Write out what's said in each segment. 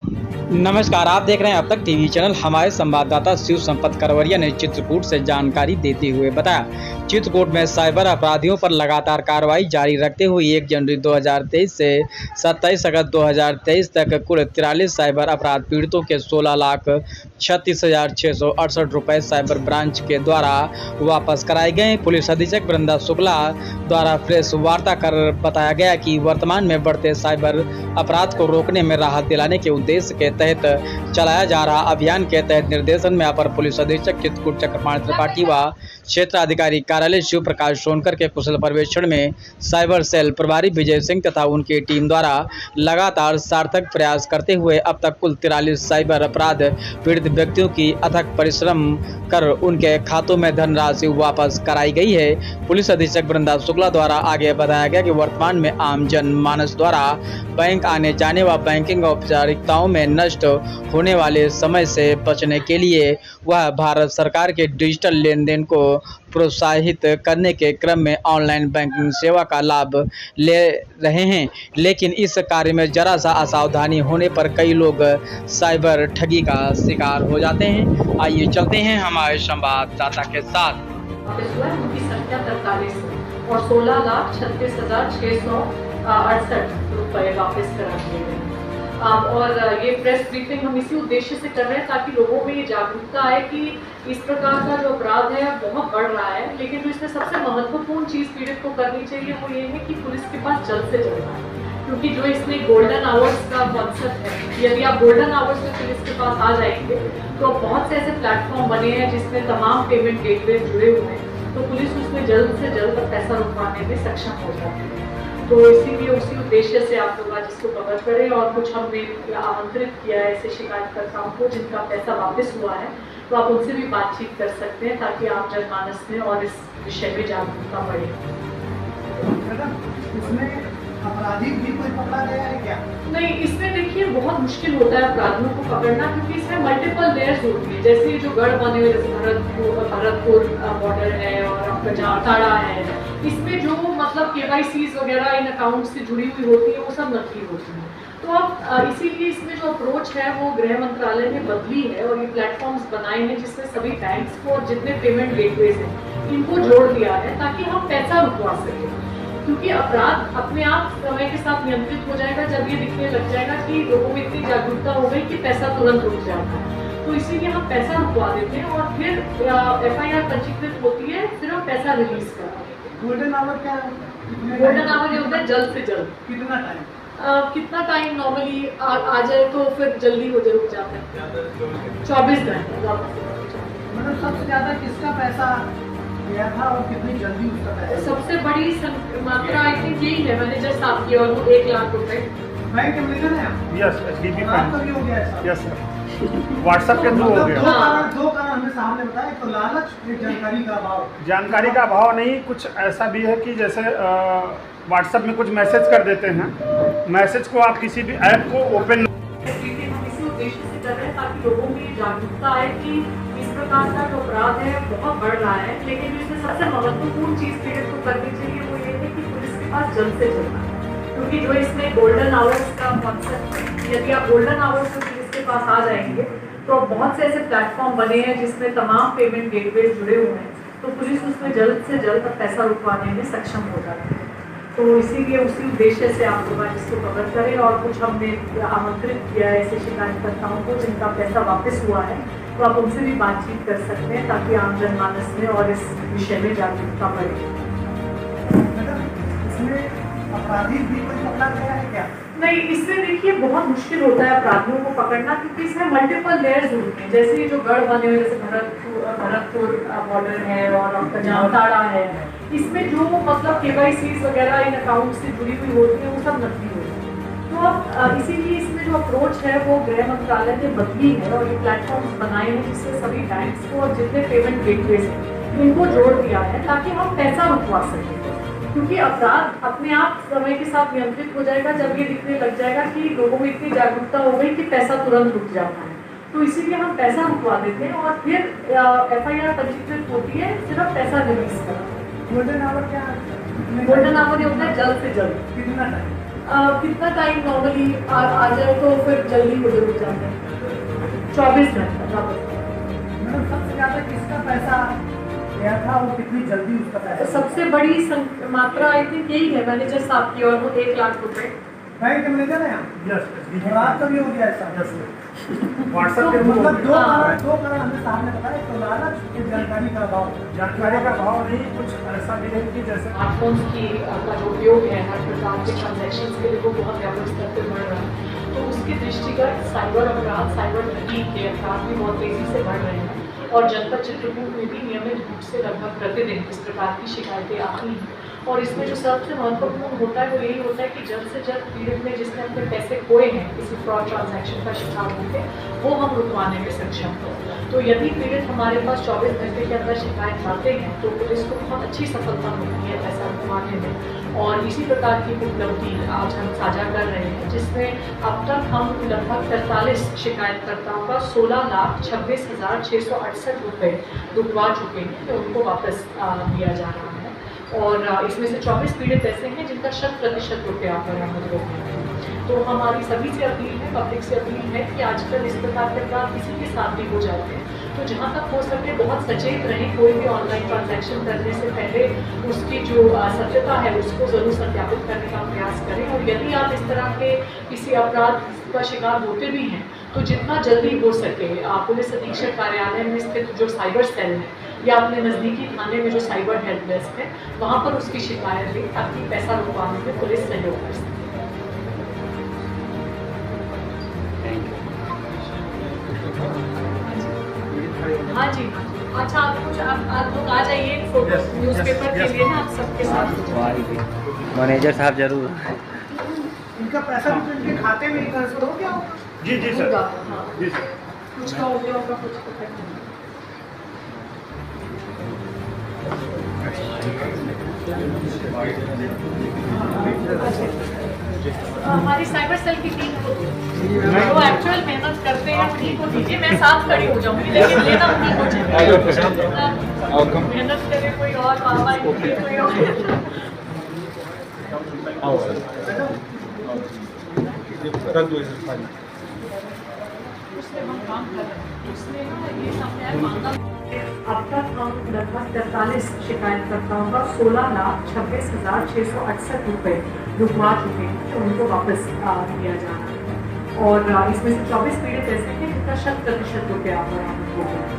नमस्कार, आप देख रहे हैं अब तक टीवी चैनल। हमारे संवाददाता शिव संपत करवरिया ने चित्रकूट से जानकारी देते हुए बताया, चित्रकूट में साइबर अपराधियों पर लगातार कार्रवाई जारी रखते हुए 1 जनवरी 2023 से 27 अगस्त 2023 तक कुल 43 साइबर अपराध पीड़ितों के 16,36,668 रुपये साइबर ब्रांच के द्वारा वापस कराए गए। पुलिस अधीक्षक वृंदा शुक्ला द्वारा प्रेस वार्ता कर बताया गया कि वर्तमान में बढ़ते साइबर अपराध को रोकने में राहत दिलाने के उद्देश्य के तहत चलाया जा रहा अभियान के तहत निर्देशन में अपर पुलिस अधीक्षक चित्रकूट चक्रपाणी त्रिपाठी व क्षेत्राधिकारी कार्यालय शिव प्रकाश सोनकर के कुशल पर्यवेक्षण में साइबर सेल प्रभारी विजय सिंह तथा उनकी टीम द्वारा लगातार सार्थक प्रयास करते हुए अब तक कुल 43 साइबर अपराध पीड़ित व्यक्तियों की अथक परिश्रम कर उनके खातों में धनराशि वापस कराई गई है। पुलिस अधीक्षक वृंदा शुक्ला द्वारा आगे बताया गया कि वर्तमान में आम जन मानस द्वारा बैंक आने जाने व बैंकिंग औपचारिकताओं में नष्ट होने वाले समय से बचने के लिए वह भारत सरकार के डिजिटल लेन देन को प्रोत्साहित करने के क्रम में ऑनलाइन बैंकिंग सेवा का लाभ ले रहे हैं, लेकिन इस कार्य में जरा सा असावधानी होने पर कई लोग साइबर ठगी का शिकार हो जाते हैं। आइए चलते हैं हमारे संवाददाता के साथ। उनकी संख्या 43 और 16,36,668 रुपये वापस करा दिए गए। और ये प्रेस ब्रीफिंग हम इसी उद्देश्य से कर रहे हैं ताकि लोगों में ये जागरूकता आए कि इस प्रकार का जो अपराध है बहुत बढ़ रहा है, लेकिन जो इसमें सबसे महत्वपूर्ण चीज़ पीड़ित को करनी चाहिए वो ये है कि पुलिस के पास जल्द से जल्द आए, क्योंकि जो इसमें गोल्डन आवर्स का कॉन्सेप्ट है, यदि आप गोल्डन आवर्स में पुलिस के पास आ जाएंगे तो बहुत से ऐसे प्लेटफॉर्म बने हैं जिसमें तमाम पेमेंट गेटवे जुड़े हुए हैं, तो पुलिस उसमें जल्द से जल्द पैसा रुकवाने में सक्षम हो जाती है। तो इसीलिए उसी उद्देश्य से आप लोग आज इसको कवर करें। और कुछ हमने आमंत्रित किया है ऐसे शिकायतकर्ताओं को जिनका पैसा वापस हुआ है, तो आप उनसे भी बातचीत कर सकते हैं ताकि आम जनमानस में और इस विषय में जागरूकता बढ़े। इसमें अपराधी भी कोई पकड़ा गया है क्या? नहीं, इसमें देखिए बहुत मुश्किल होता है अपराधियों को पकड़ना, क्योंकि इसमें मल्टीपल लेयर्स होती है। जैसे जो गढ़ बने हुए, जैसे भरतपुर बॉर्डर है और आपका जामताड़ा है, इसमें जो मतलब KYCs वगैरह इन अकाउंट से जुड़ी हुई होती है वो सब नकली होती है। तो अब इसीलिए इसमें जो अप्रोच है वो गृह मंत्रालय ने बदली है और ये प्लेटफॉर्म्स बनाए हैं जिसमें सभी बैंक्स को और जितने पेमेंट गेटवेज हैं इनको जोड़ दिया है ताकि हम पैसा रुकवा सकें, क्योंकि अपराध अपने आप समय के साथ नियंत्रित हो जाएगा जब ये दिखने लग जाएगा कि लोगों में इतनी जागरूकता हो गई कि पैसा तुरंत रुक जाता है। तो इसीलिए हम पैसा रुकवा देते हैं और फिर FIR पंजीकृत होती है, फिर हम पैसा रिलीज कराते हैं। गोल्डन आवर क्या है? गोल्डन आवर ये होता है जल्द से जल्द। कितना टाइम नॉर्मली आ जाए तो फिर जल्दी हो जाए, रुक जाता है 24 घंटे। मतलब सबसे ज्यादा किसका पैसा गया था और कितनी जल्दी उसका पैसा? सबसे बड़ी मात्रा आई थिंक यही है, मैंने जस्ट साफ किया और वो 1 लाख रुपए। बैंक मैनेजर है? यस, HDB बैंक तो भी हो गया है। यस सर, व्हाट्सएप के थ्रू हो गया। दो कारण हमें सामने बताया, तो लालच, एक जानकारी का अभाव। जानकारी का अभाव नहीं, कुछ ऐसा भी है कि जैसे व्हाट्सएप में कुछ मैसेज कर देते हैं, मैसेज को आप किसी भी ऐप को ओपन हम इसी उद्देश्य से कर रहे हैं ताकि लोगों में जागरूकता आए कि इस प्रकार का जो अपराध है बहुत बढ़ रहा है, लेकिन इसमें सबसे महत्वपूर्ण चीज़ पीड़ित को करनी चाहिए वो ये है कि पुलिस के पास जल्द से जल्द आए, क्योंकि जो इसमें गोल्डन आवर्स का कॉन्सेप्ट है, यदि आप गोल्डन आवर्स में पुलिस के पास आ जाएंगे तो बहुत से ऐसे प्लेटफॉर्म बने हैं जिसमें तमाम पेमेंट गेटवे जुड़े हुए हैं, तो पुलिस उसमें जल्द से जल्द पैसा रुकवाने में सक्षम हो जाती है। तो इसीलिए उसी उद्देश्य से आप लोग आज इसको कवर करें। और कुछ हमने आमंत्रित किया है ऐसे शिकायतकर्ताओं को जिनका पैसा वापस हुआ है, तो आप उनसे भी बातचीत कर सकते हैं ताकि आम जनमानस में और इस विषय में जागरूकता बढ़े। इसमें अपराधी भी कोई पकड़ा गया है क्या? नहीं, इसमें देखिए बहुत मुश्किल होता है अपराधियों को पकड़ना, क्योंकि इसमें मल्टीपल लेयर्स होते हैं। जैसे जो गढ़ बने हुए, जैसे भरतपुर बॉर्डर है और आपका जामताड़ा है, इसमें जो मतलब KYCs वगैरह इन अकाउंट से जुड़ी हुई होती है वो सब नकली होती है। तो अब इसीलिए इसमें जो अप्रोच है वो गृह मंत्रालय ने बदली है और ये प्लेटफॉर्म्स बनाए हैं जिससे सभी बैंक्स को और जितने पेमेंट गेटवेज हैं इनको जोड़ दिया है ताकि हम पैसा रुकवा सकें, क्योंकि अपराध अपने आप समय के साथ नियंत्रित हो जाएगा जब ये दिखने लग जाएगा कि लोगों में इतनी जागरूकता हो गई कि पैसा तुरंत रुक जाता है। तो इसीलिए हम पैसा रुकवा देते हैं और फिर FIR पंजीकृत होती है, सिर्फ पैसा रिलीज कराते हैं। गोल्डन आवर क्या है? गोल्डन आवर ये होता है जल्द से जल्द। कितना टाइम? कितना टाइम नॉर्मली आ जाए तो फिर जल्दी हो जाए, रुक जाता है अंदर 24 घंटा। मैडम सबसे ज्यादा किसका पैसा गया था और कितनी जल्दी उसका पैसा? सबसे बड़ी मात्रा आई थिंक यही है मैनेजर साहब की, और वो 1 लाख रुपए। बैंक के मैनेजर है आप? यस और आपका भी हो गया ऐसा? यस व्हाट्सएप के मतलब दो हाँ। कारण हमें साहब ने बताया, तो लालच की जानकारी का अभाव। जानकारी का भाव नहीं, कुछ ऐसा भी है कि जैसे स्मार्टफोन्स की का जो उपयोग है हर प्रकार के ट्रांजैक्शन के लिए वो बहुत व्यापक स्तर पर बढ़ रहा है, तो उसके दृष्टिगत साइबर अपराध, साइबर ठगी के अपराध भी बहुत तेजी से बढ़ रहे हैं। और जनपद चित्रकूट में भी नियमित रूप से लगभग प्रतिदिन इस प्रकार की शिकायतें आती हैं। और इसमें जो सबसे महत्वपूर्ण होता है वो यही होता है कि जल्द से जल्द पीड़ित ने जिसने अपने पैसे खोए हैं किसी फ्रॉड ट्रांजैक्शन का शिकार होकर, वो हम रुकवाने में सक्षम हो। तो यदि पीड़ित हमारे पास 24 घंटे के अंदर शिकायत लाते हैं तो पुलिस को बहुत अच्छी सफलता मिलती है पैसा रुकवाने में। और इसी प्रकार की उपलब्धि आज हम साझा कर रहे हैं, जिसमें अब तक हम लगभग 43 शिकायतकर्ताओं का 16,26,668 रुपये रुकवा चुके हैं, जो उनको वापस दिया जा रहा है। और इसमें से 24 पीड़ित ऐसे हैं जिनका 100% रुपया बरामद हो गया है। तो हमारी सभी से अपील है, पब्लिक से अपील है कि आजकल इस प्रकार के अपराध किसी के साथ भी हो जाते हैं, तो जहाँ तक हो सके बहुत सचेत रहें। कोई भी ऑनलाइन ट्रांजैक्शन करने से पहले उसकी जो सत्यता है उसको ज़रूर सत्यापित करने का प्रयास करें। और यदि आप इस तरह के किसी अपराध का शिकार होते भी हैं तो जितना जल्दी हो सके पुलिस अधीक्षक कार्यालय में स्थित जो साइबर सेल है या अपने नज़दीकी थाने में जो साइबर हेल्प डेस्क है वहाँ पर उसकी शिकायत दें, ताकि पैसा रुकवाने में पुलिस सहयोग कर सके। हाँ जी, अच्छा आप लोग आ जाइए न्यूज़पेपर के लिए ना, आप सबके साथ। मैनेजर साहब जरूर। इनका पैसा भी तो इनके खाते में ही ट्रांसफर हो गया होगा? जी सर, होगा, हाँ। जी सर। कुछ का हो गया होगा, कुछ का नहीं। हमारी साइबर सेल की टीम को वो एक्चुअल मेहनत करते हैं, उन्हीं को दीजिए, मैं साथ खड़ी हो जाऊंगी, लेकिन लेना उन्हीं को चाहिए। मेहनत करे कोई और, मामा कोई और। उससे हम काम कर रहे हैं, उसमें ना ये सामने आया मांगा। अब तक हम लगभग 43 शिकायतकर्ताओं का 16,26,668 रुपये रुकवा चुके हैं, जो उनको वापस दिया जाना है। और इसमें से 24 पीड़ित ऐसे हैं जिनका 100% रुपया बरामद हो गया है।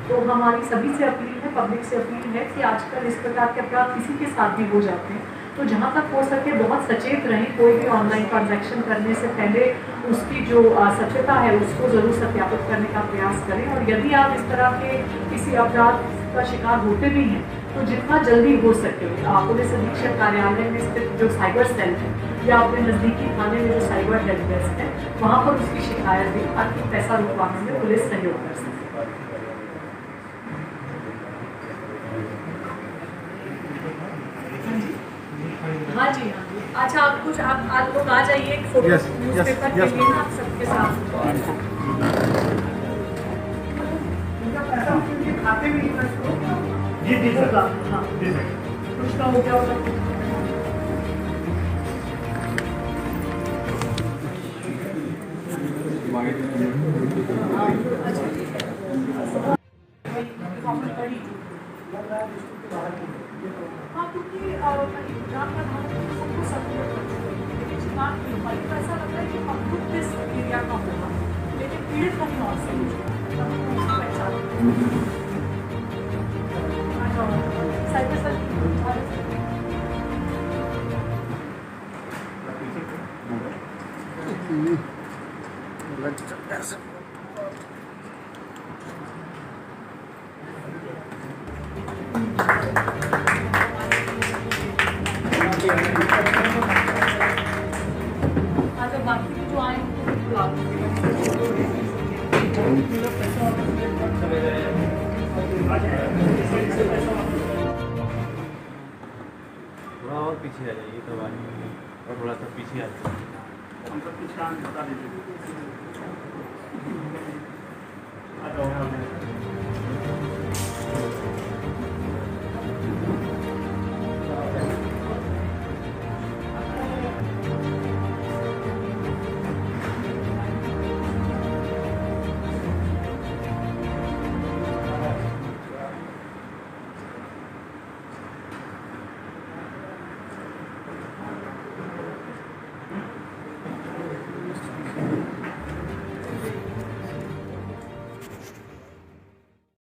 तो हमारी सभी से अपील है, पब्लिक से अपील है कि आजकल इस प्रकार के अपराध किसी के साथ भी हो जाते हैं, तो जहाँ तक हो सके बहुत सचेत रहें। कोई भी ऑनलाइन ट्रांजैक्शन करने से पहले उसकी जो सत्यता है उसको ज़रूर सत्यापित करने का प्रयास करें। और यदि आप इस तरह के किसी अपराध का शिकार होते भी हैं तो जितना जल्दी हो सके पुलिस अधीक्षक कार्यालय में स्थित जो साइबर सेल है या अपने नज़दीकी थाने में जो साइबर हेल्प डेस्क है वहाँ पर उसकी शिकायत दें, ताकि पैसा रुकवाने में पुलिस सहयोग कर सके। हाँ जी, हाँ जी। अच्छा आप लोग आ जाइए फोटो न्यूज़पेपर के लिए ना, आप सबके साथ। इनका पैसा भी इनके खाते में ही ट्रांसफर हो गया? जी सर, हाँ, जी सर। कुछ का हो गया होगा। हाँ, क्योंकि गुजरात का धान सबको सपोर्ट कर चुके हैं, लेकिन शिकार नहीं हो पाई। तो ऐसा लगता है कि हम किस एरिया का होगा, लेकिन पीड़ित कहीं और से साइबर सेल अच्छा, बाकी के जो आए उनको भी बुला थोड़ा और पीछे आ जाइए करवाने और थोड़ा सा पीछे आ जाइए। हम सब कुछ काम बता दीजिए।